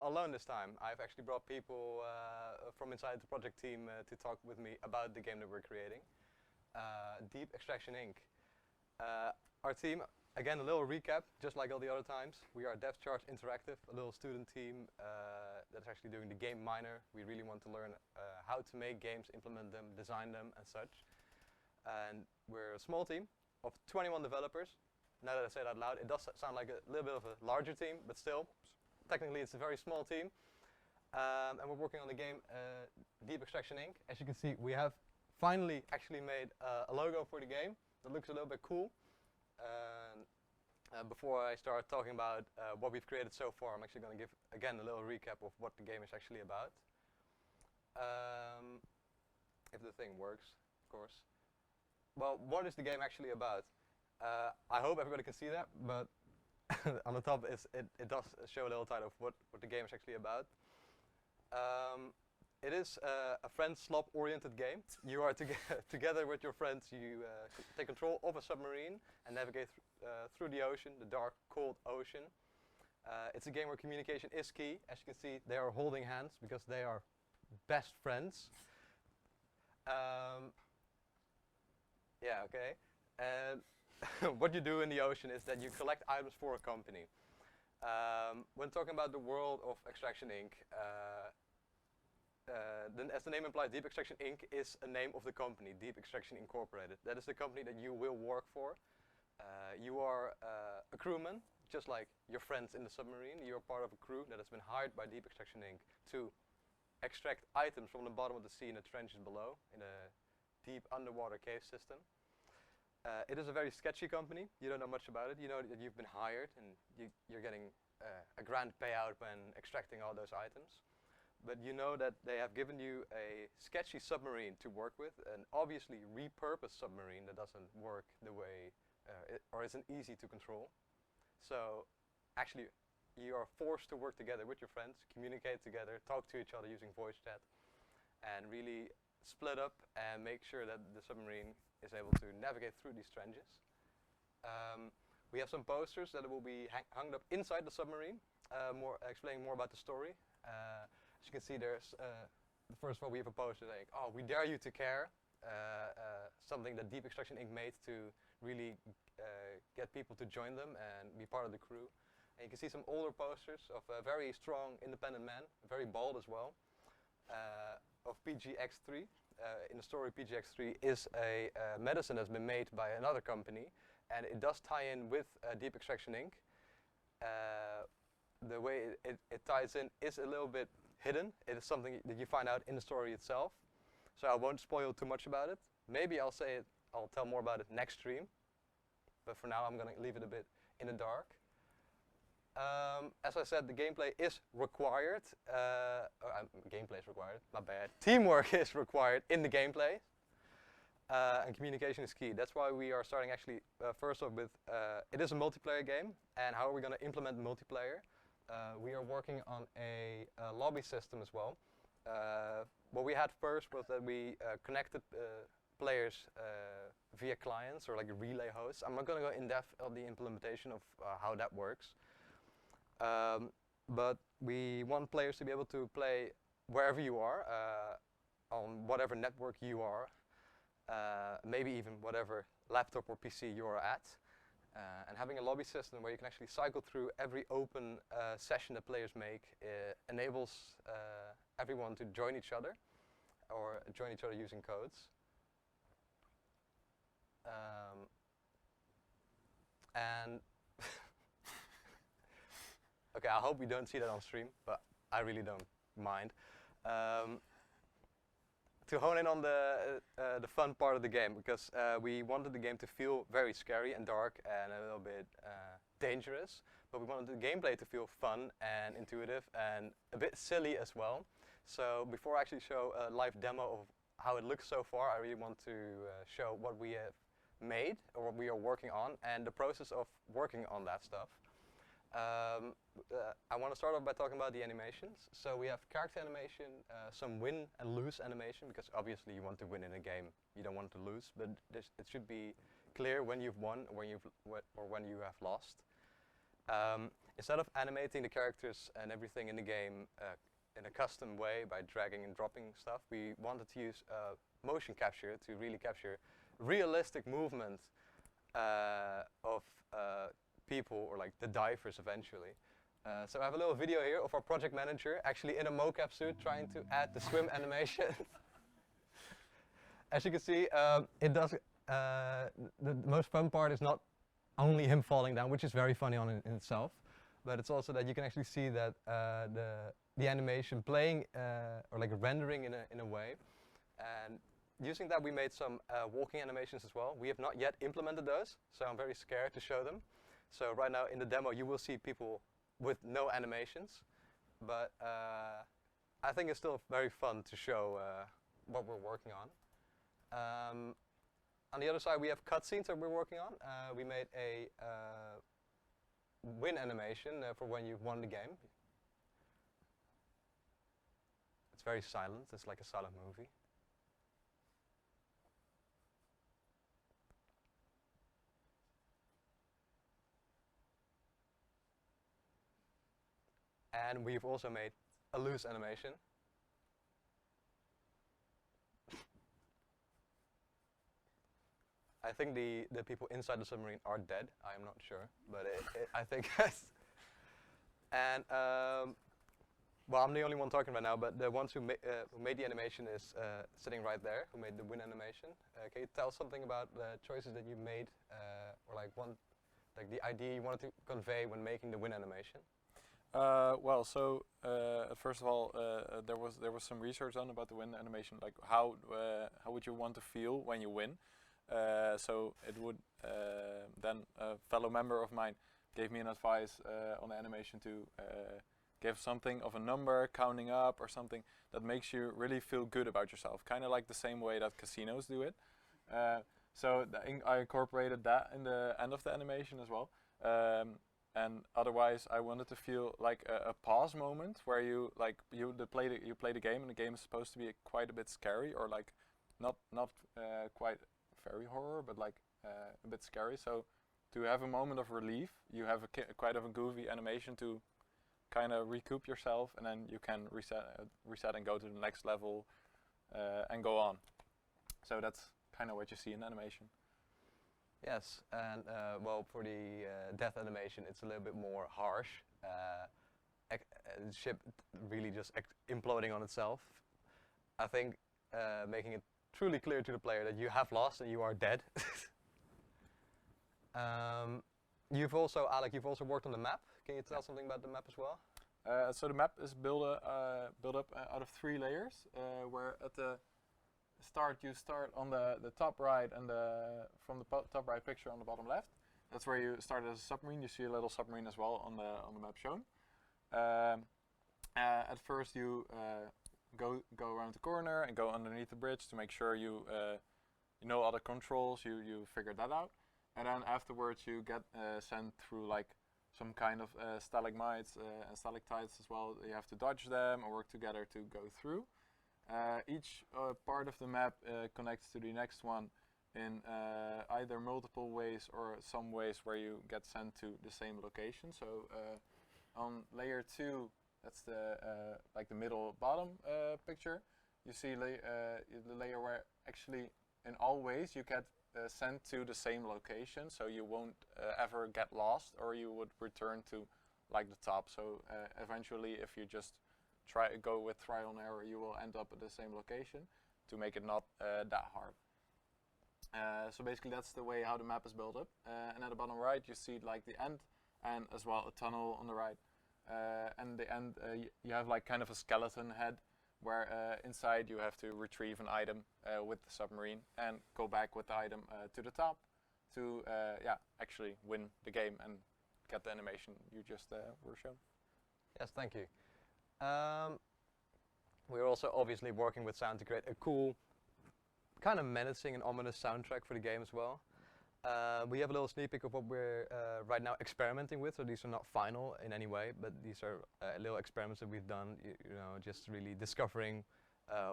alone this time. I've actually brought people from inside the project team to talk with me about the game that we're creating. Deep Extraction Inc. Our team, again, a little recap, just like all the other times. We are DevCharge Interactive, a little student team that's actually doing the game minor. We really want to learn how to make games, implement them, design them, and such. And we're a small team of 21 developers. Now that I say that out loud, it does sound like a little bit of a larger team, but still, technically it's a very small team. And we're working on the game Deep Extraction Inc. As you can see, we have finally actually made a logo for the game that looks a little bit cool. Before I start talking about what we've created so far, I'm actually going to give, again, a little recap of what the game is actually about. If the thing works, of course. Well, what is the game actually about? I hope everybody can see that, but on the top it does show a little title of what the game is actually about. It is a friend slop oriented game. You are together with your friends, you take control of a submarine and navigate through the ocean, the dark, cold ocean. It's a game where communication is key. As you can see, they are holding hands because they are best friends. Yeah, okay. And what you do in the ocean is that you collect items for a company. When talking about the world of Extraction Inc., then as the name implies, Deep Extraction Inc. is a name of the company, Deep Extraction Incorporated. That is the company that you will work for. You are a crewman, just like your friends in the submarine. You're part of a crew that has been hired by Deep Extraction Inc. to extract items from the bottom of the sea in the trenches below, in a deep underwater cave system. It is a very sketchy company. You don't know much about it. You know that you've been hired and you're getting a grand payout when extracting all those items. But you know that they have given you a sketchy submarine to work with, an obviously repurposed submarine that doesn't work the way, or isn't easy to control. So actually you are forced to work together with your friends, communicate together, talk to each other using voice chat, and really split up and make sure that the submarine is able to navigate through these trenches. We have some posters that will be hung up inside the submarine, explaining more about the story. As you can see, there's first of all we have a poster saying, "Oh, we dare you to care," something that Deep Extraction Inc. made to really get people to join them and be part of the crew. And you can see some older posters of a very strong, independent man, very bald as well, of PGX3. In the story, PGX3 is a medicine that's been made by another company, and it does tie in with Deep Extraction Inc. The way it ties in is a little bit hidden. It is something that you find out in the story itself. So I won't spoil too much about it. Maybe I'll tell more about it next stream. But for now, I'm going to leave it a bit in the dark. As I said, the gameplay is required. Gameplay is required, my bad. Teamwork is required in the gameplay. And communication is key. That's why we are starting actually first off with, it is a multiplayer game. And how are we going to implement multiplayer? We are working on a lobby system as well. What we had first was that we connected players via clients or like relay hosts. I'm not going to go in depth on the implementation of how that works. But we want players to be able to play wherever you are, on whatever network you are, maybe even whatever laptop or PC you are at. And having a lobby system where you can actually cycle through every open session that players make enables everyone to join each other or join each other using codes. And okay, I hope you don't see that on stream, but I really don't mind. To hone in on the fun part of the game, because we wanted the game to feel very scary and dark and a little bit dangerous, but we wanted the gameplay to feel fun and intuitive and a bit silly as well. So before I actually show a live demo of how it looks so far, I really want to show what we have made or what we are working on and the process of working on that stuff. I want to start off by talking about the animations. So we have character animation, some win and lose animation, because obviously you want to win in a game, you don't want to lose, but it should be clear when you've won or when you have lost. In instead of animating the characters and everything in the game in a custom way by dragging and dropping stuff, we wanted to use motion capture to really capture realistic movement of people, or like the divers eventually. So I have a little video here of our project manager actually in a mocap suit trying to add the swim animation. As you can see, it does. The most fun part is not only him falling down, which is very funny in itself, but it's also that you can actually see that the animation playing or like rendering in a way. And using that, we made some walking animations as well. We have not yet implemented those, so I'm very scared to show them. So right now in the demo, you will see people with no animations, but I think it's still very fun to show what we're working on. On the other side, we have cutscenes that we're working on. We made a win animation for when you've won the game. It's very silent. It's like a silent movie. And we've also made a lose animation. I think the people inside the submarine are dead. I am not sure, but I think yes. And well, I'm the only one talking right now, but the ones who made the animation is sitting right there, who made the win animation. Can you tell something about the choices that you made, or like the idea you wanted to convey when making the win animation? Well, so first of all, there was some research done about the win animation, like how would you want to feel when you win. So it would then a fellow member of mine gave me an advice on the animation to give something of a number counting up or something that makes you really feel good about yourself, kind of like the same way that casinos do it. So I incorporated that in the end of the animation as well. And otherwise, I wanted to feel like a pause moment where you play the game, and the game is supposed to be quite a bit scary, or like not quite very horror, but like a bit scary. So to have a moment of relief, you have quite of a goofy animation to kind of recoup yourself, and then you can reset and go to the next level and go on. So that's kind of what you see in animation. Yes, and well, for the death animation, it's a little bit more harsh. The ship really just imploding on itself. I think making it truly clear to the player that you have lost and you are dead. You've also, Alec, worked on the map. Can you tell something about the map as well? So the map is built up out of 3 layers, where at the start you start on the top right, and from the top right picture on the bottom left. That's where you start as a submarine. You see a little submarine as well on the map shown. At first you go around the corner and go underneath the bridge to make sure you know all the controls. You figure that out, and then afterwards you get sent through like some kind of stalagmites and stalactites as well. You have to dodge them or work together to go through. Each part of the map connects to the next one in either multiple ways or some ways where you get sent to the same location. So on layer 2, that's the like the middle bottom picture, you see the layer where actually in all ways you get sent to the same location, so you won't ever get lost, or you would return to like the top. So eventually, if you just go with trial and error, you will end up at the same location to make it not that hard. So basically that's the way how the map is built up. And at the bottom right you see like the end, and as well a tunnel on the right. And the end you have like kind of a skeleton head, where inside you have to retrieve an item with the submarine and go back with the item to the top to actually win the game and get the animation you just were shown. Yes, thank you. We're also obviously working with sound to create a cool, kind of menacing and ominous soundtrack for the game as well. We have a little sneak peek of what we're right now experimenting with, so these are not final in any way, but these are little experiments that we've done, you know, just really discovering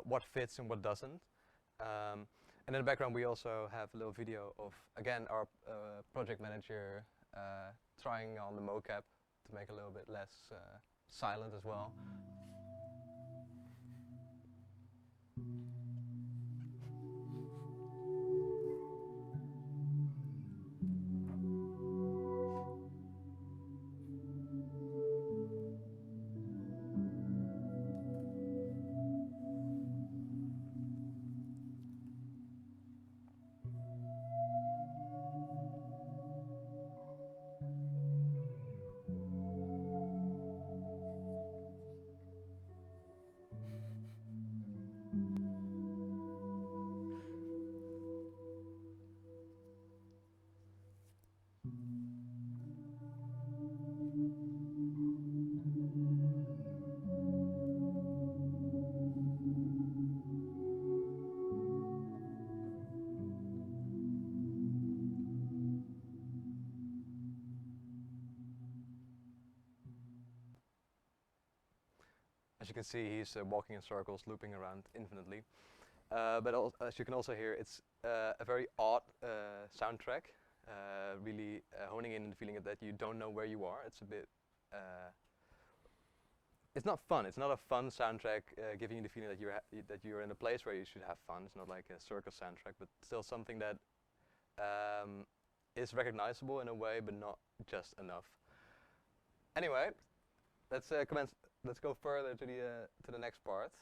what fits and what doesn't. And in the background we also have a little video of, again, our project manager trying on the mocap to make it a little bit less silent as well. As you can see, he's walking in circles, looping around infinitely. But as you can also hear, it's a very odd soundtrack, really honing in on the feeling that you don't know where you are. It's a bit, it's not fun. It's not a fun soundtrack, giving you the feeling that that you're in a place where you should have fun. It's not like a circus soundtrack, but still something that is recognizable in a way, but not just enough. Anyway, let's commence. Let's go further to the next part.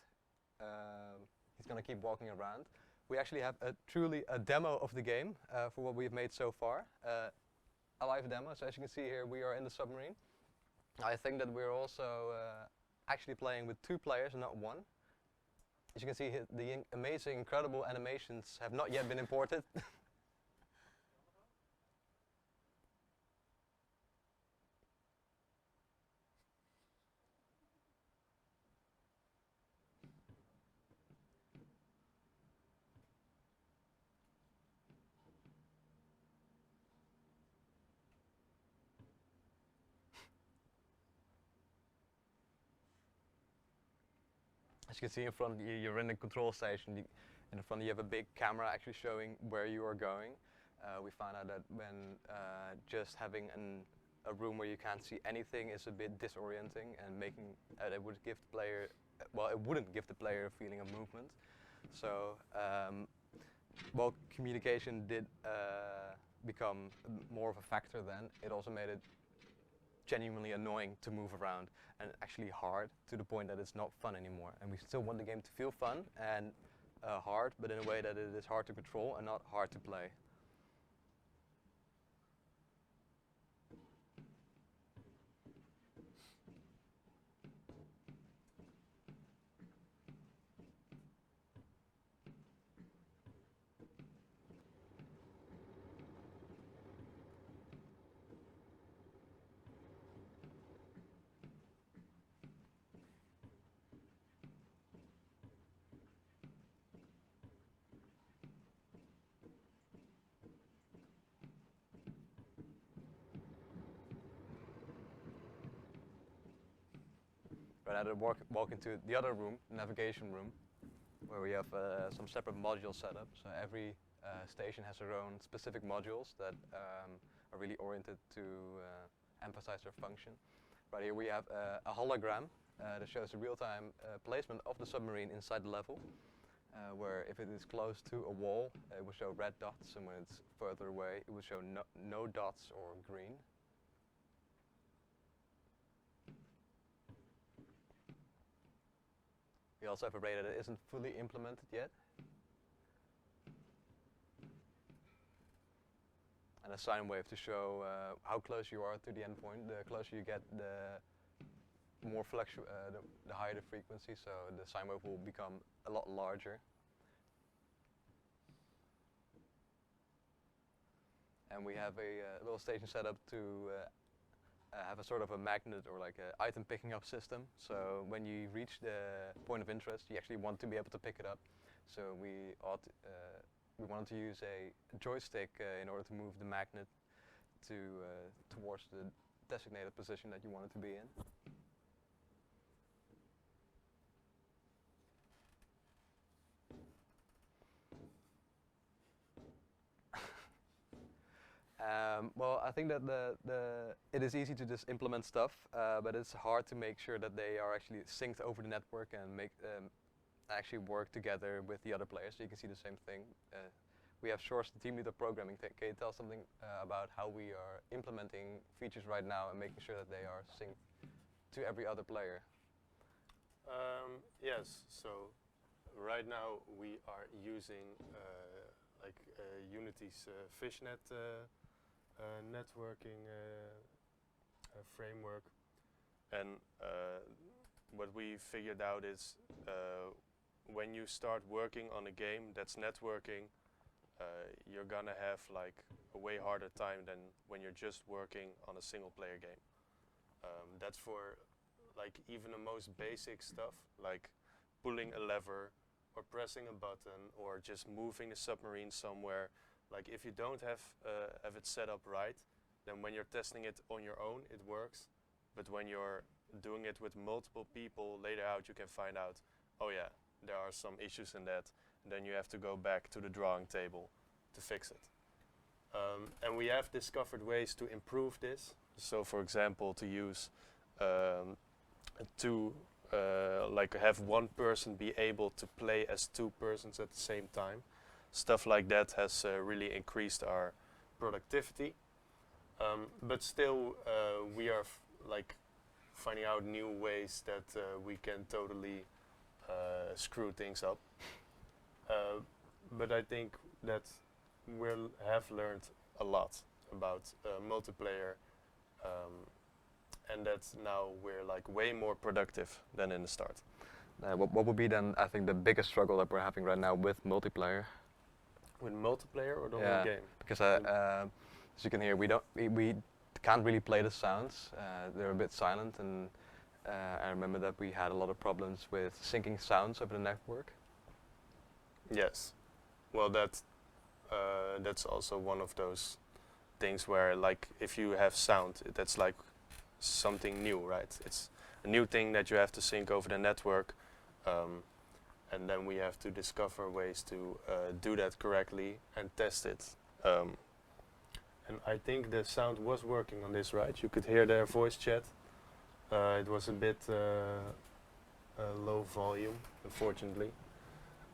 He's gonna keep walking around. We actually have truly a demo of the game for what we've made so far. A live demo. So as you can see here, we are in the submarine. I think that we're also actually playing with 2 players and not 1. As you can see, the amazing, incredible animations have not yet been imported. As you can see in front of you, you're in the control station. In front of you have a big camera actually showing where you are going. We found out that when just having a room where you can't see anything is a bit disorienting, and making it would give the player, well, it wouldn't give the player a feeling of movement. So, while communication did become more of a factor then, it also made it genuinely annoying to move around, and actually hard to the point that it's not fun anymore. And we still want the game to feel fun and hard, but in a way that it is hard to control and not hard to play. Right now, walk into the other room, navigation room, where we have some separate modules set up. So every station has their own specific modules that are really oriented to emphasize their function. Right here we have a hologram that shows the real-time placement of the submarine inside the level, where if it is close to a wall, it will show red dots, and when it's further away, it will show no dots or green. We also have a radar that isn't fully implemented yet. And a sine wave to show how close you are to the endpoint. The closer you get, the more the higher the frequency, so the sine wave will become a lot larger. And we have a little station set up to have a sort of a magnet or like an item picking up system. So when you reach the point of interest, you actually want to be able to pick it up. So we wanted to use a joystick in order to move the magnet towards the designated position that you want it to be in. Well, I think that it is easy to just implement stuff, but it's hard to make sure that they are actually synced over the network and make actually work together with the other players. So you can see the same thing. We have Shores, the team leader programming. Can you tell something about how we are implementing features right now and making sure that they are synced to every other player? Yes. So right now we are using Unity's Fishnet networking framework, and what we figured out is when you start working on a game that's networking, you're gonna have like a way harder time than when you're just working on a single player game. That's for like even the most basic stuff, like pulling a lever or pressing a button or just moving the submarine somewhere. Like if you don't have it set up right, then when you're testing it on your own, it works. But when you're doing it with multiple people, later out you can find out, oh yeah, there are some issues in that. And then you have to go back to the drawing table to fix it. And we have discovered ways to improve this. So for example, to use have one person be able to play as two persons at the same time. Stuff like that has really increased our productivity. But still, we are finding out new ways that we can totally screw things up. But I think that we have learned a lot about multiplayer, and that now we're like way more productive than in the start. What would be then, I think, the biggest struggle that we're having right now with multiplayer? With multiplayer or the whole game? Because as you can hear, we can't really play the sounds. They're a bit silent, and I remember that we had a lot of problems with syncing sounds over the network. Yes. Well, that's also one of those things where, like, if you have sound, that's like something new, right? It's a new thing that you have to sync over the network, and then we have to discover ways to do that correctly and test it. And I think the sound was working on this, right? You could hear their voice chat. It was a bit low volume, unfortunately.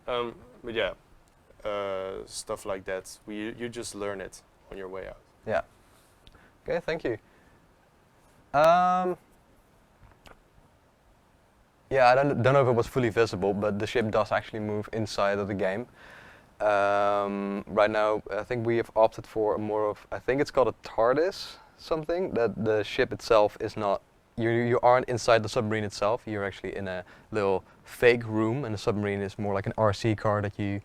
But yeah, stuff like that. You just learn it on your way out. Yeah. Okay, thank you. Yeah, I don't know if it was fully visible, but the ship does actually move inside of the game. Right now, I think we have opted for more of, I think it's called a TARDIS, something, that the ship itself is not, you aren't inside the submarine itself, you're actually in a little fake room, and the submarine is more like an RC car that you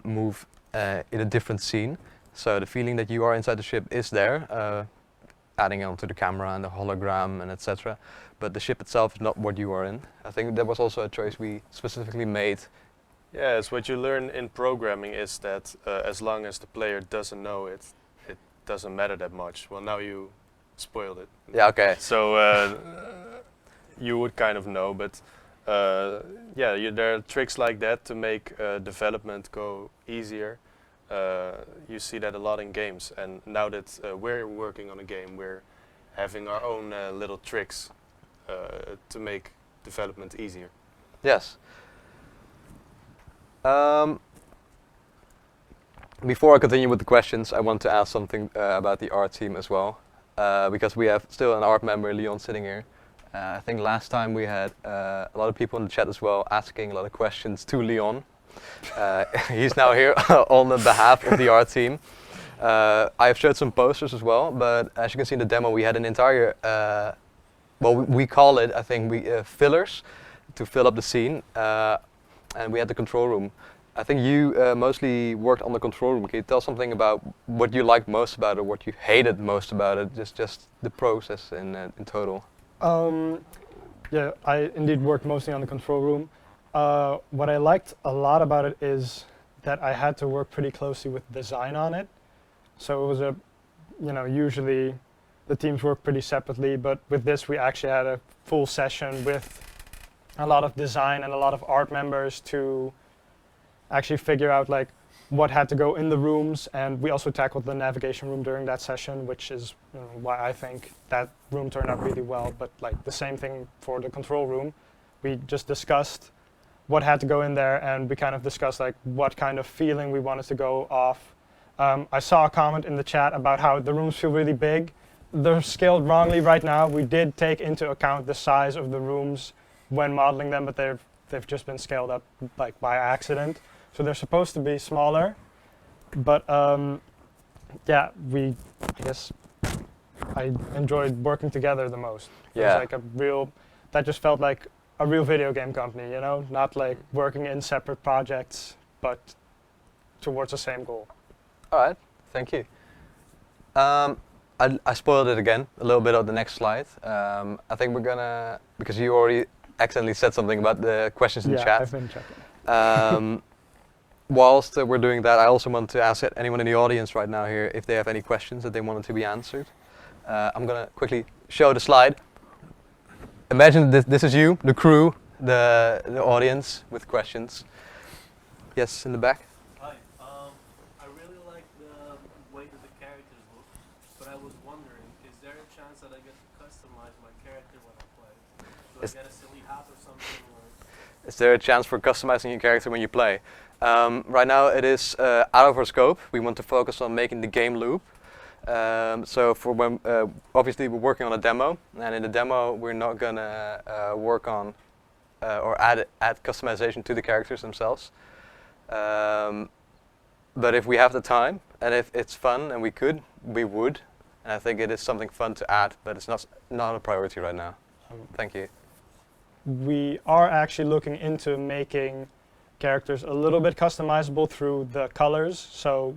move in a different scene. So the feeling that you are inside the ship is there, adding on to the camera and the hologram and etc. But the ship itself is not what you are in. I think that was also a choice we specifically made. Yes, what you learn in programming is that as long as the player doesn't know it, it doesn't matter that much. Well, now you spoiled it. Yeah, okay. So you would kind of know, but yeah, there are tricks like that to make development go easier. You see that a lot in games, and now that we're working on a game, we're having our own little tricks to make development easier. Yes. Before I continue with the questions, I want to ask something about the art team as well, because we have still an art member, Leon, sitting here. I think last time we had a lot of people in the chat as well asking a lot of questions to Leon. He's now here on the behalf of the art team. I have showed some posters as well, but as you can see in the demo, we had an entire, well, we call it, I think, fillers to fill up the scene, and we had the control room. I think you mostly worked on the control room. Can you tell something about what you liked most about it, or what you hated most about it, just the process in total? Yeah, I indeed worked mostly on the control room. What I liked a lot about it is that I had to work pretty closely with design on it. So it was usually the teams work pretty separately, but with this we actually had a full session with a lot of design and a lot of art members to actually figure out like what had to go in the rooms, and we also tackled the navigation room during that session, which is why I think that room turned out really well. But like the same thing for the control room, we just discussed what had to go in there, and we kind of discussed like what kind of feeling we wanted to go off. I saw a comment in the chat about how the rooms feel really big. They're scaled wrongly right now. We did take into account the size of the rooms when modeling them, but they've just been scaled up like by accident. So they're supposed to be smaller, but yeah, I guess I enjoyed working together the most. It was like that just felt like a real video game company, you know, not like working in separate projects, but towards the same goal. All right, thank you. I spoiled it again a little bit on the next slide. I think we're gonna, because you already accidentally said something about the questions in the chat. Yeah, I've been checking. Whilst we're doing that, I also want to ask anyone in the audience right now here if they have any questions that they wanted to be answered. I'm gonna quickly show the slide. Imagine this is you, the crew, the audience with questions. Yes, in the back. Hi, I really like the way that the characters look, but I was wondering, is there a chance that I get to customize my character when I play? Do I get a silly hat or something? Or? Is there a chance for customizing your character when you play? Right now it is out of our scope. We want to focus on making the game loop. So for when, obviously we're working on a demo, and in the demo we're not gonna work on or add customization to the characters themselves. But if we have the time and if it's fun and we would. And I think it is something fun to add, but it's not a priority right now. Thank you. We are actually looking into making characters a little bit customizable through the colors. So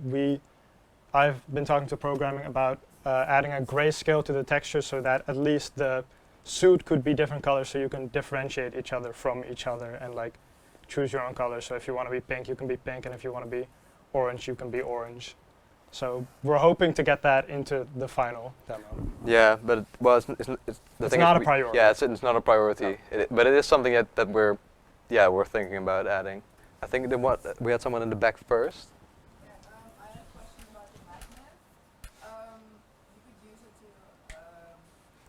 I've been talking to programming about adding a grayscale to the texture so that at least the suit could be different colors, so you can differentiate each other from each other and like choose your own color. So if you want to be pink, you can be pink, and if you want to be orange, you can be orange. So we're hoping to get that into the final demo. Yeah, but well, it's not a priority. Yeah, it's not a priority. No. But it is something that we're thinking about adding. I think we had someone in the back first. Yeah, I had a question about the magnet. You could use it to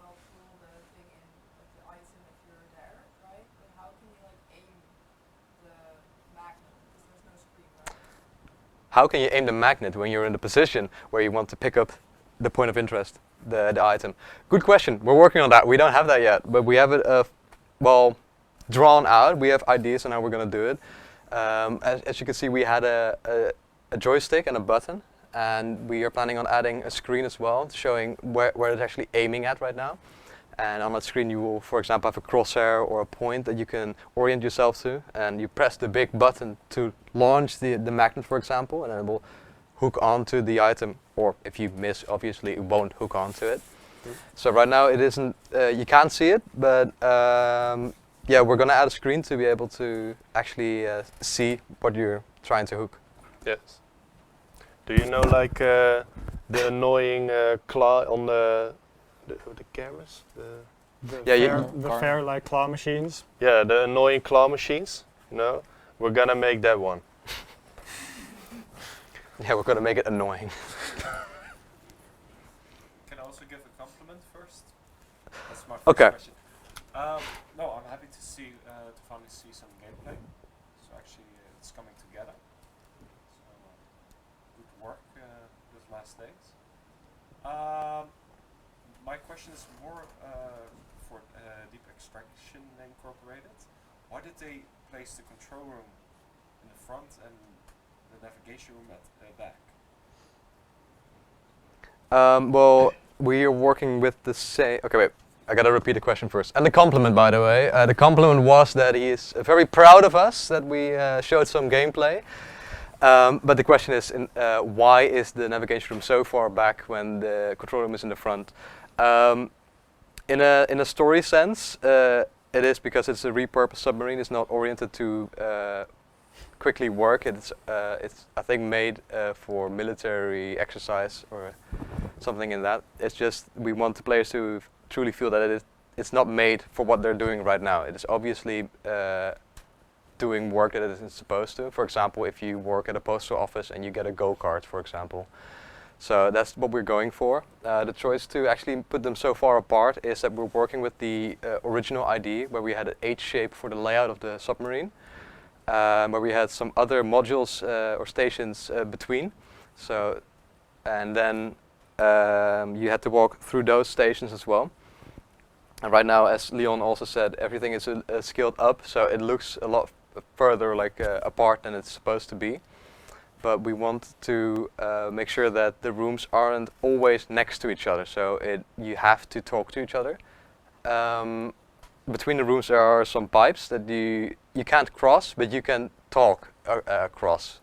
pull the thing in, like the item if you're there, right? But how can you like aim the magnet because there's no screen, right? How can you aim the magnet when you're in the position where you want to pick up the point of interest, the item? Good question. We're working on that. We don't have that yet, but we have it drawn out. We have ideas on how we're going to do it. As you can see, we had a joystick and a button, and we are planning on adding a screen as well, showing where it's actually aiming at right now. And on that screen you will, for example, have a crosshair or a point that you can orient yourself to, and you press the big button to launch the magnet, for example, and then it will hook onto the item, or if you miss, obviously it won't hook onto it. So right now it isn't, you can't see it, but yeah, we're going to add a screen to be able to actually see what you're trying to hook. Yes. Do you know like the annoying claw on the cameras? The fair like claw machines. Yeah, the annoying claw machines. No, we're gonna make that one. Yeah, we're going to make it annoying. Can I also give a compliment first? That's my first Okay. question. No, I'm happy to finally see some gameplay. So actually, it's coming together. So good work these last days. My question is more for Deep Extraction Incorporated. Why did they place the control room in the front and the navigation room at the back? Well, we are working with the same. Okay, wait. I gotta repeat the question first. And the compliment, by the way. The compliment was that he is very proud of us that we showed some gameplay. But the question is, why is the navigation room so far back when the control room is in the front? In a story sense, it is because it's a repurposed submarine. It's not oriented to quickly work. It's I think made for military exercise or something in that. It's just we want the players to truly feel that it's not made for what they're doing right now. It is obviously doing work that it isn't supposed to. For example, if you work at a postal office and you get a go-kart, for example. So that's what we're going for. The choice to actually put them so far apart is that we're working with the original idea where we had an H shape for the layout of the submarine, where we had some other modules or stations between. So, and then you had to walk through those stations as well. And right now, as Leon also said, everything is scaled up, so it looks a lot further like apart than it's supposed to be. But we want to make sure that the rooms aren't always next to each other, so you have to talk to each other. Between the rooms there are some pipes that you can't cross, but you can talk across.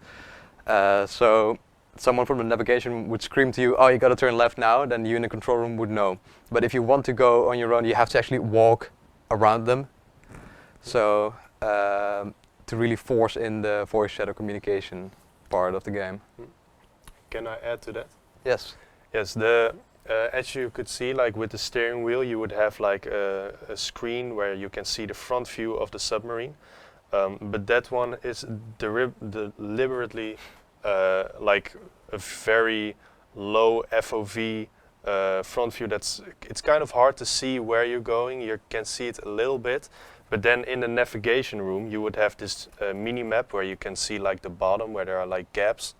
So someone from the navigation room would scream to you, "Oh, you got to turn left now," then you in the control room would know. But if you want to go on your own, you have to actually walk around them. So to really force in the voice shadow communication part of the game. Can I add to that? Yes. Yes, as you could see, like with the steering wheel, you would have like a screen where you can see the front view of the submarine. But that one is deliberately like a very low FOV front view. It's kind of hard to see where you're going. You can see it a little bit. But then in the navigation room, you would have this mini map where you can see like the bottom where there are like gaps,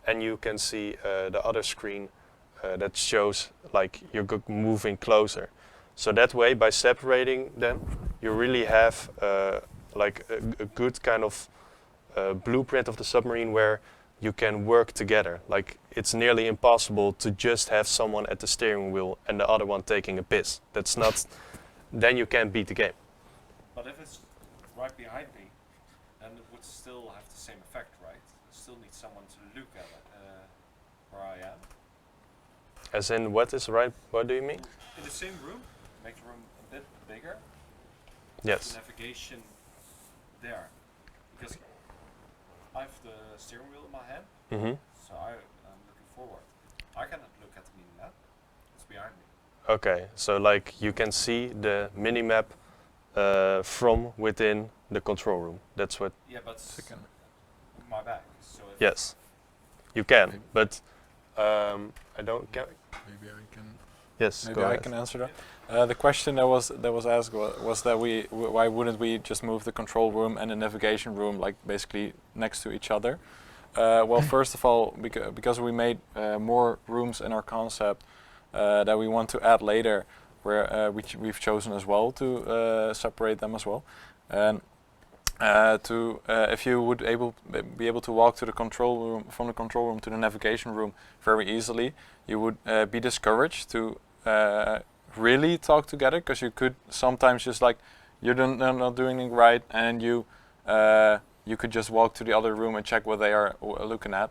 and you can see the other screen that shows like you're moving closer. So that way, by separating them, you really have like a good kind of blueprint of the submarine where you can work together. Like it's nearly impossible to just have someone at the steering wheel and the other one taking a piss. That's not. Then you can't beat the game. But if it's right behind me, then it would still have the same effect, right? I still need someone to look at it, where I am. As in, what is right? What do you mean? In the same room, make the room a bit bigger. Yes. The navigation there, because I have the steering wheel in my hand, Mm-hmm. so I'm looking forward. I cannot look at the mini map; it's behind me. Okay, so like you can see the mini map from within the control room. That's what. Yeah, but Second. my back. So if Yes, you can, but I don't. Maybe I can. Yes, Maybe go I ahead. can answer that. The question that was asked was that why wouldn't we just move the control room and the navigation room like basically next to each other? Well, first of all, because we made more rooms in our concept that we want to add later, where we've chosen as well to separate them as well, and if you would be able to walk to the control room from the control room to the navigation room very easily, you would be discouraged to really talk together, because you could sometimes just like you're not doing it right, and you could just walk to the other room and check what they are looking at,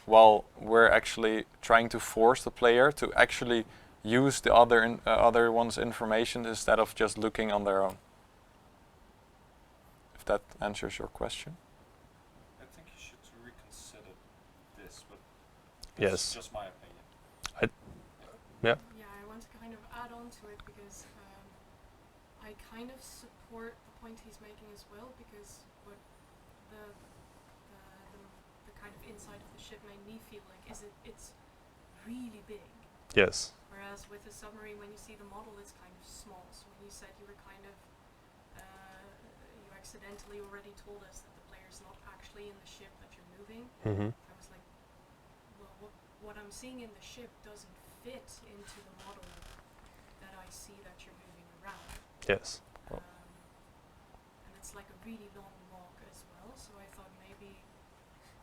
while we're actually trying to force the player to actually use the other one's information instead of just looking on their own. If that answers your question. I think you should reconsider this, but Yes. it's just my opinion. Yeah. Yeah, I want to kind of add on to it because I kind of support the point he's making as well, because what the kind of inside of the ship made me feel like is it's really big. Yes. Whereas with a submarine, when you see the model, it's kind of small. So when you said you were kind of, you accidentally already told us that the player's not actually in the ship that you're moving, Mm-hmm. I was like, well, what I'm seeing in the ship doesn't fit into the model that I see that you're moving around. Yes. And it's like a really long walk as well, so I thought maybe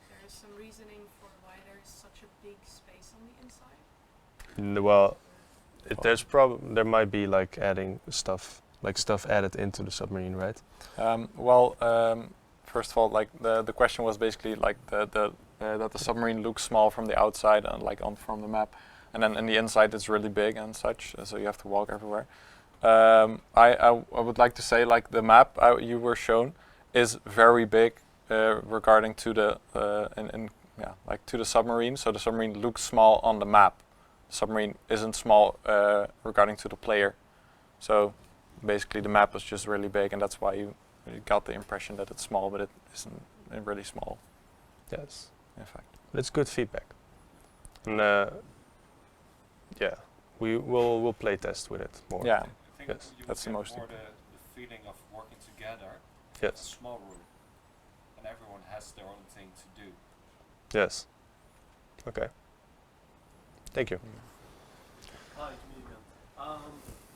there's some reasoning for why there's such a big space on the inside. Well, there might be like adding stuff added into the submarine, right? First of all, like the question was basically like that the submarine looks small from the outside and like from the map, and then in the inside it's really big and such, so you have to walk everywhere. I would like to say like the map you were shown is very big regarding to the to the submarine. So the submarine looks small on the map. The submarine isn't small regarding to the player. So basically the map was just really big, and that's why you You got the impression that it's small, but it isn't really small, Yes, in fact. it's good feedback. And yeah, we'll play test with it more. Yeah, I think Yes, you that's would the get most more the feeling of working together in a Yes, small room, and everyone has their own thing to do. yes. Okay. Thank you. Hi, it's me again.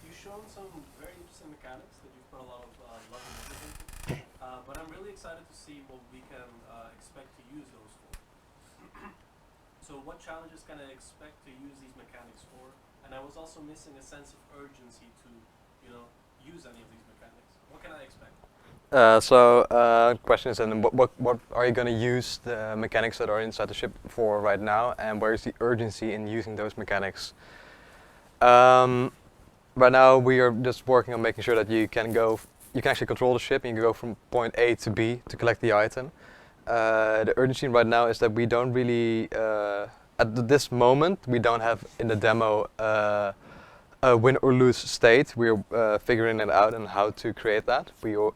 You've shown some very interesting mechanics that you've put a lot of love and effort into, but I'm really excited to see what we can expect to use those for. So what challenges can I expect to use these mechanics for? And I was also missing a sense of urgency to, use any of these mechanics. What can I expect? Question is then what are you going to use the mechanics that are inside the ship for right now, and where is the urgency in using those mechanics? Right now we are just working on making sure that you can actually control the ship and you can go from point A to B to collect the item. The urgency right now is that we don't really, at this moment, we don't have in the demo a win or lose state. We're figuring it out and how to create that. We're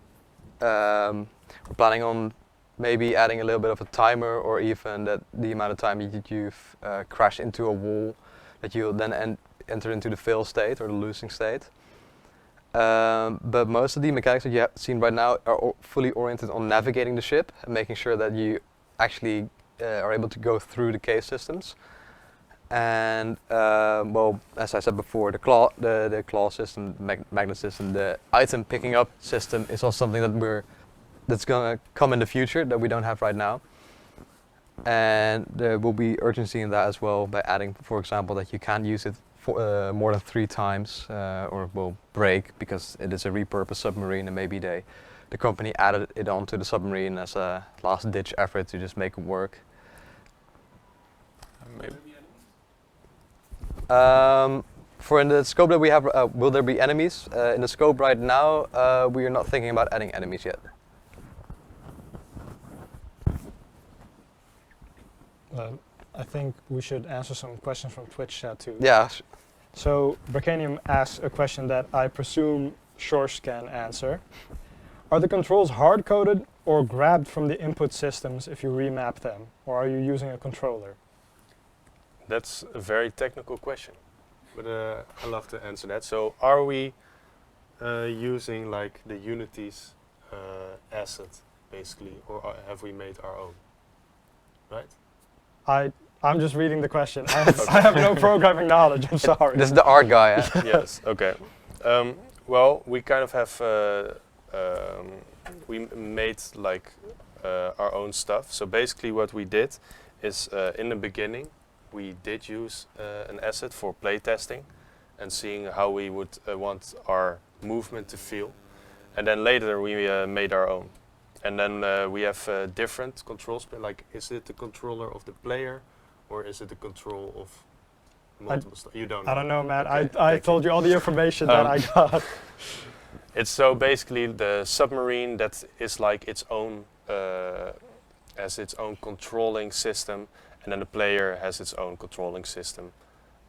planning on maybe adding a little bit of a timer, or even that the amount of time you've crashed into a wall, that you'll then enter into the fail state or the losing state. But most of the mechanics that you have seen right now are fully oriented on navigating the ship and making sure that you actually are able to go through the cave systems. And well, as I said before, the claw system, magnet system, the item picking up system is also something that's gonna come in the future that we don't have right now. And there will be urgency in that as well by adding, for example, that you can't use it for more than 3 times, or will break because it is a repurposed submarine, and maybe the company added it onto the submarine as a last-ditch effort to just make it work. Maybe. For in the scope that we have, will there be enemies? In the scope right now, we are not thinking about adding enemies yet. I think we should answer some questions from Twitch chat too. Yeah. So Bracanium asks a question that I presume Shorsh can answer. Are the controls hard-coded or grabbed from the input systems if you remap them? Or are you using a controller? That's a very technical question, but I love to answer that. So, are we using like the Unity's asset basically, or have we made our own? Right? I'm just reading the question. I have no programming knowledge. I'm sorry. This is the art guy. Eh? Yes. Okay. Well, we kind of have we made like our own stuff. So basically, what we did is in the beginning we did use an asset for playtesting and seeing how we would want our movement to feel, and then later we made our own. And then we have different controls. Like, is it the controller of the player, or is it the control of multiple stuff? You don't know. I don't know, Matt. Okay, I thank told you all the information that I got. It's so basically the submarine that is like its own, has its own controlling system, and then the player has its own controlling system.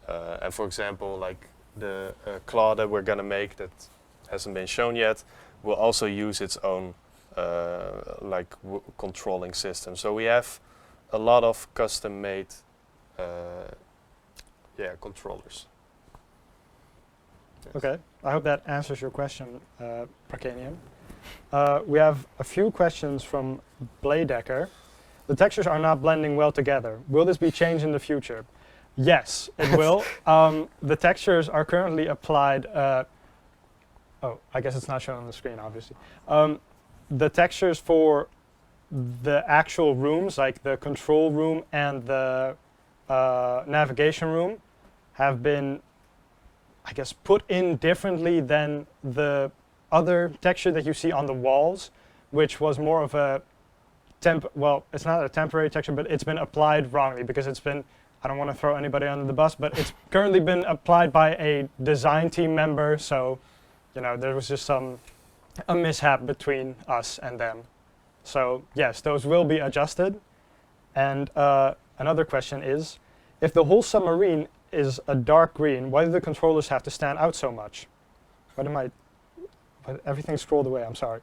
And for example, like the claw that we're gonna make that hasn't been shown yet will also use its own controlling system. So we have a lot of custom-made controllers. Yes. Okay, I hope that answers your question, Bracanium. We have a few questions from Bladecker. The textures are not blending well together. Will this be changed in the future? Yes, it will. The textures are currently applied. I guess it's not shown on the screen, obviously. The textures for the actual rooms, like the control room and the navigation room, have been, I guess, put in differently than the other texture that you see on the walls, which was more of a well, it's not a temporary texture, but it's been applied wrongly because it's been, I don't want to throw anybody under the bus, but it's currently been applied by a design team member, so, there was just a mishap between us and them. So, yes, those will be adjusted. And another question is, if the whole submarine is a dark green, why do the controllers have to stand out so much? Everything scrolled away, I'm sorry.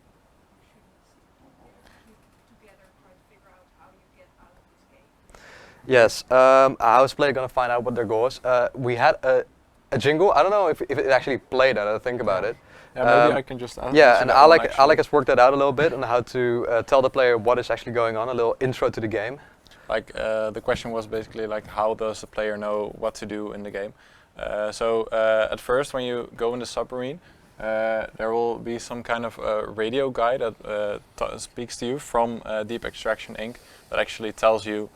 Yes. How is player gonna find out what their goal is? We had a jingle. I don't know if it actually played. I don't think about it. Yeah, maybe Um, I can just Yeah, answer and that one Alec actually. has worked that out a little bit on how to tell the player what is actually going on. A little intro to the game. Like the question was basically like, how does the player know what to do in the game? So at first, when you go in the submarine, there will be some kind of radio guy that speaks to you from Deep Extraction Inc. that actually tells you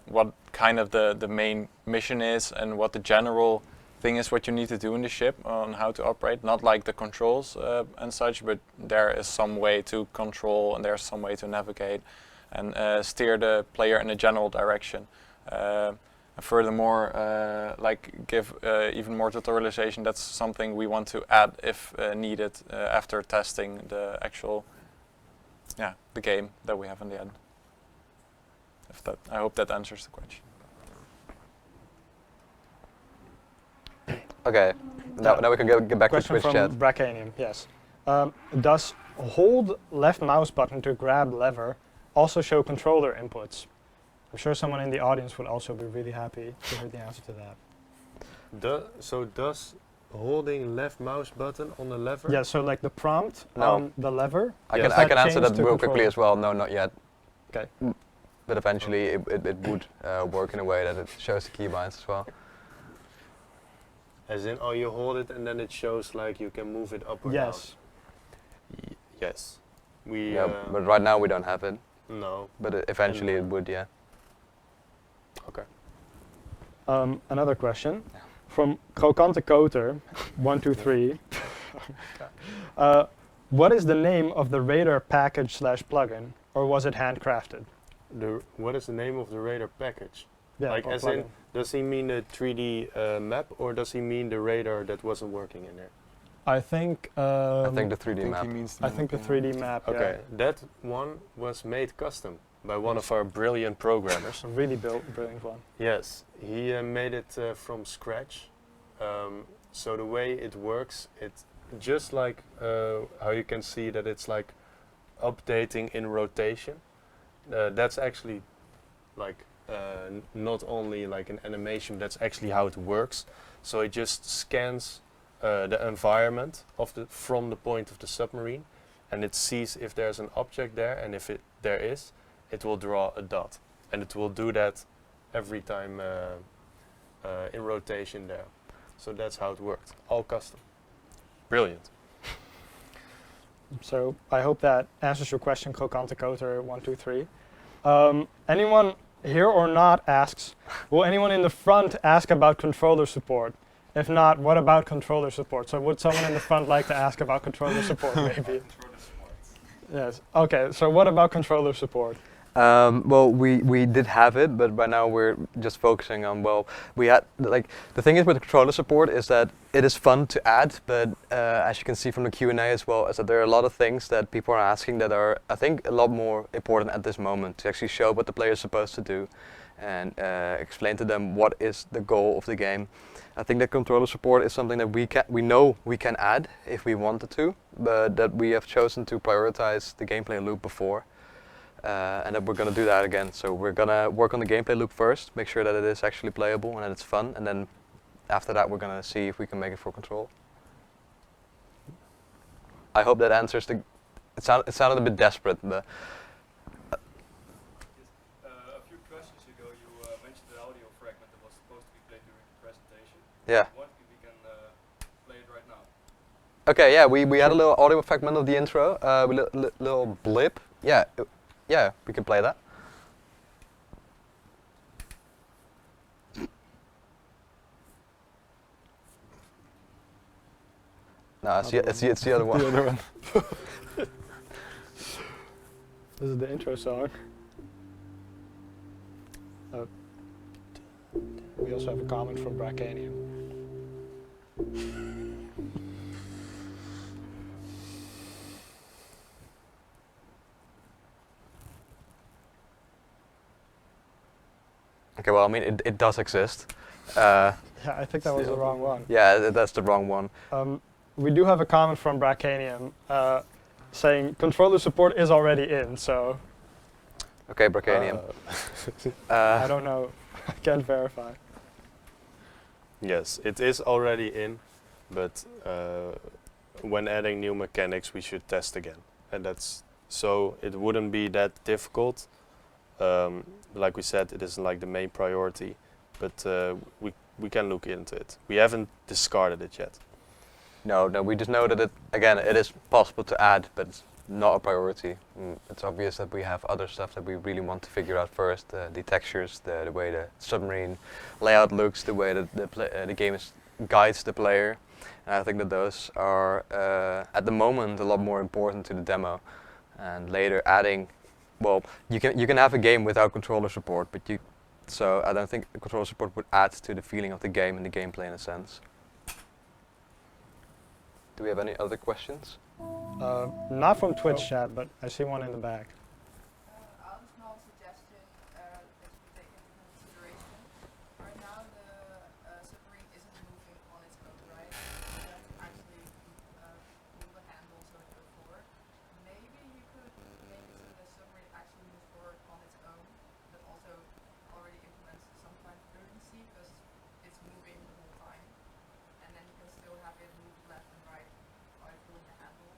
what kind of the main mission is and what the general thing is, what you need to do in the ship on how to operate. Not like the controls and such, but there is some way to control and there's some way to navigate and steer the player in a general direction. Furthermore, like give even more tutorialization. That's something we want to add if needed after testing the actual, the game that we have in the end. If that, I hope that answers the question. Okay. Now we can get back to Question Twitch from chat. Bracanium, yes. Does hold left mouse button to grab lever also show controller inputs? I'm sure someone in the audience would also be really happy to hear the answer to that. So does holding left mouse button on the lever? Yeah, so like the prompt No. on the lever. I Yes. can I can That answer changed that to real quickly controller. as well. No, not yet. Okay. But eventually it would work in a way that it shows the keybinds as well. As in, oh, you hold it and then it shows like you can move it up or Yes. Yes. We Yeah, but right now we don't have it. no. But eventually it would, yeah. Another question from Krokante Koter, 123. What is the name of the radar package / plugin, or was it handcrafted? What is the name of the radar package? Yeah, Like or as in, plugin. does he mean the 3D map or does he mean the radar that wasn't working in there? I think. I think the I 3D think map. he means I think the 3D map. yeah. Okay, that one was made custom by one of our brilliant programmers. It's a really brilliant one. Yes, he made it from scratch. So the way it works, it's just like how you can see that it's like updating in rotation. That's actually like not only like an animation, that's actually how it works. So it just scans the environment of from the point of the submarine, and it sees if there's an object there, and if there is, it will draw a dot, and it will do that every time in rotation there. So that's how it worked, all custom. Brilliant. So I hope that answers your question, Krokante Koter 123. Anyone here or not asks, will anyone in the front ask about controller support? If not, what about controller support? So would someone in the front like to ask about controller support maybe? Yes. Okay, so what about controller support? Well, we did have it, but by now we're just focusing on, well, we had, like, the thing is with the controller support is that it is fun to add, but as you can see from the Q&A as well, is that there are a lot of things that people are asking that are, I think, a lot more important at this moment, to actually show what the player is supposed to do and explain to them what is the goal of the game. I think that controller support is something that we know we can add if we wanted to, but that we have chosen to prioritize the gameplay loop before. And that we're going to do that again. So we're going to work on the gameplay loop first, make sure that it is actually playable and that it's fun, and then after that we're going to see if we can make it for control. I hope that answers the... It sounded a bit desperate, but... A few questions ago you mentioned the audio fragment that was supposed to be played during the presentation. Yeah. What if we can play it right now? Okay, yeah, we had a little audio fragment of the intro, little blip. Yeah. Yeah, we can play that. No, it's the other one. The other one. This is the intro song. We also have a comment from Bracanium. Okay, well, I mean, it does exist. Yeah, I think that was the wrong one. Yeah, that's the wrong one. We do have a comment from Bracanium saying controller support is already in, so Okay, Bracanium. I don't know. I can't verify. Yes, it is already in, but when adding new mechanics, we should test again, and that's so it wouldn't be that difficult. Like we said, it isn't like the main priority, but we can look into it. We haven't discarded it yet. No, we just know that it is possible to add, but it's not a priority. It's obvious that we have other stuff that we really want to figure out first. The textures, the way the submarine layout looks, the way that the game guides the player. And I think that those are, at the moment, a lot more important to the demo. And later adding, well, you can have a game without controller support, but so I don't think controller support would add to the feeling of the game and the gameplay in a sense. Do we have any other questions? Not from Twitch chat, but I see one in the back. I have a small suggestion that you take into consideration. Right now, the submarine isn't moving on its own, right? You have to actually pull the handle so it goes forward. Maybe you could make it so the submarine actually moves forward on its own, but also already implements some kind of urgency because it's moving the whole time. And then you can still have it move left and right by pulling the handle.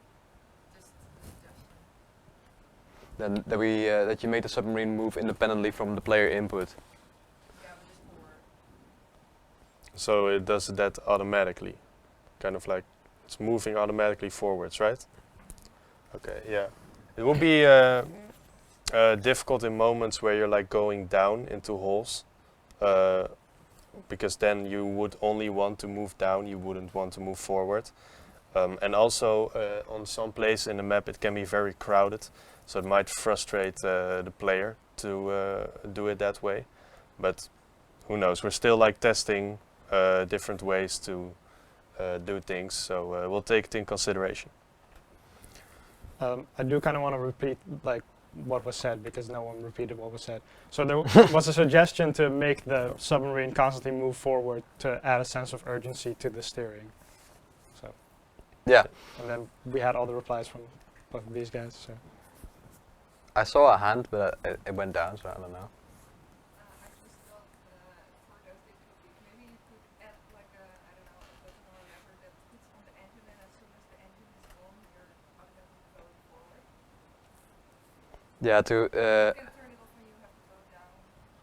Just a suggestion. Then that you made the submarine move independently from the player input. Yeah, but just forward. So it does that automatically, kind of like it's moving automatically forwards, right? Okay, yeah. It will be difficult in moments where you're like going down into holes, because then you would only want to move down, you wouldn't want to move forward. And also on some place in the map it can be very crowded, so it might frustrate the player to do it that way. But who knows, we're still like testing different ways to do things, so we'll take it in consideration. I do kind of want to repeat like what was said because no one repeated what was said. So there was a suggestion to make the submarine constantly move forward to add a sense of urgency to the steering. So Yeah, and then we had all the replies from both of these guys. So I saw a hand, but it went down, so I don't know. I just thought for those difficulties, maybe you could add like a, I don't know, a button or whatever that puts on the engine, and as soon as the engine is on, you're automatically going forward. Yeah, to You can turn it off when you have to go down,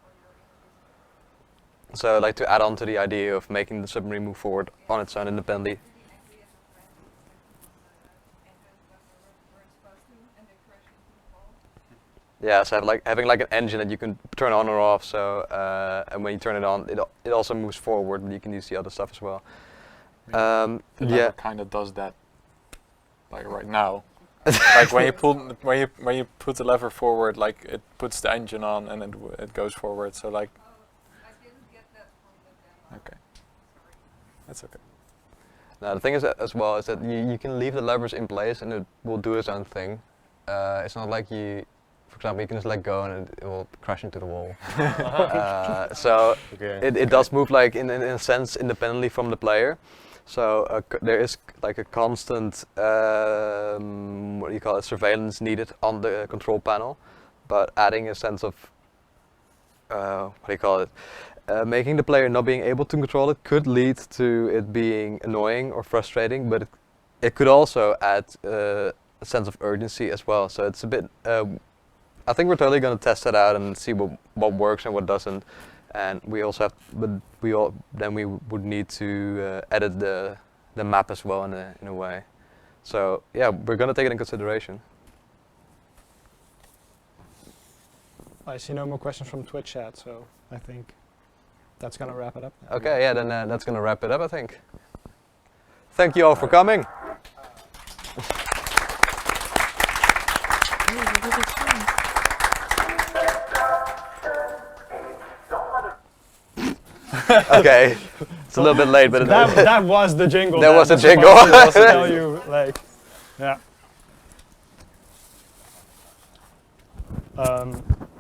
or you're invisible. so like to add on to the idea of making the submarine move forward on its own independently. Really angry at your friends because they put on the engine when they weren't supposed to, and they crash into the wall. Yeah, so having like an engine that you can turn on or off. So and when you turn it on, it also moves forward, but you can use the other stuff as well. The Yeah. lever kind of does that, like right now. Like when you put the lever forward, like it puts the engine on and it goes forward. So like, I didn't get that from the demo. okay, that's okay. Now the thing is as well is that you can leave the levers in place and it will do its own thing. It's not like for example, you can just let go and it will crash into the wall. So Okay. it does move like in a sense independently from the player. So there is like a constant what do you call it, surveillance needed on the control panel, but adding a sense of what do you call it, making the player not being able to control it could lead to it being annoying or frustrating, but it could also add a sense of urgency as well. So it's a bit. I think we're totally going to test that out and see what works and what doesn't. And we also have, but we would need to edit the map as well in a way. So yeah, we're going to take it in consideration. I see no more questions from Twitch chat, so I think that's gonna wrap it up. Okay, yeah, then that's going to wrap it up, I think. Thank you all for coming. Okay, it's a little bit late, but that was the jingle. That was the was jingle. supposed to tell you, like, yeah.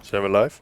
Zijn we live?